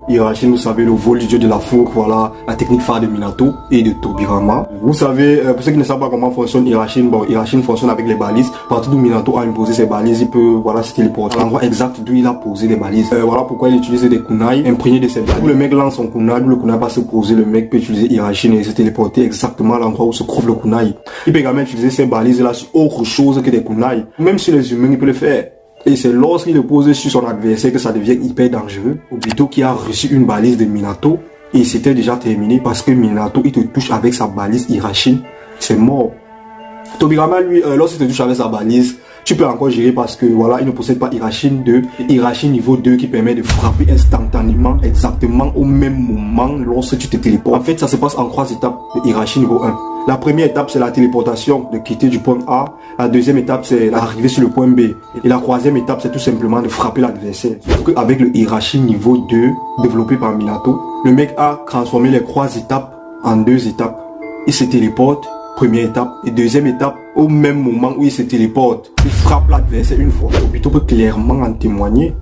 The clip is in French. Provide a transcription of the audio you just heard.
Irachine, vous savez, le vol du dieu de la fougue, voilà, la technique phare de Minato et de Tobirama. Vous savez, pour ceux qui ne savent pas comment fonctionne Irachine, bon, Irachine fonctionne avec les balises. Partout où Minato a imposé ses balises, il peut, voilà, se téléporter à l'endroit exact d'où il a posé des balises. Voilà pourquoi il utilise des kunai imprégnés de ses balises. Où le mec lance son kunai, où le kunai va se poser, le mec peut utiliser Irachine et se téléporter exactement à l'endroit où se trouve le kunai. Il peut également utiliser ces balises-là sur autre chose que des kunai. Même sur les humains, il peut le faire. Et c'est lorsqu'il le pose sur son adversaire que ça devient hyper dangereux. Obito qui a reçu une balise de Minato et c'était déjà terminé parce que Minato il te touche avec sa balise Irachine, c'est mort. Tobirama lui, lorsqu'il te touche avec sa balise, tu peux encore gérer parce que voilà, il ne possède pas Irachine 2, Irachine niveau 2 qui permet de frapper instantanément, exactement au même moment lorsque tu te téléportes. En fait, ça se passe en 3 étapes de Irachine niveau 1. La première étape, c'est la téléportation, de quitter du point A. La deuxième étape, c'est l'arrivée sur le point B. Et la troisième étape, c'est tout simplement de frapper l'adversaire. Avec le Irachi niveau 2, développé par Minato, le mec a transformé les 3 étapes en 2 étapes. Il se téléporte, première étape, et deuxième étape, au même moment où il se téléporte, il frappe l'adversaire une fois. Obito peut clairement en témoigner.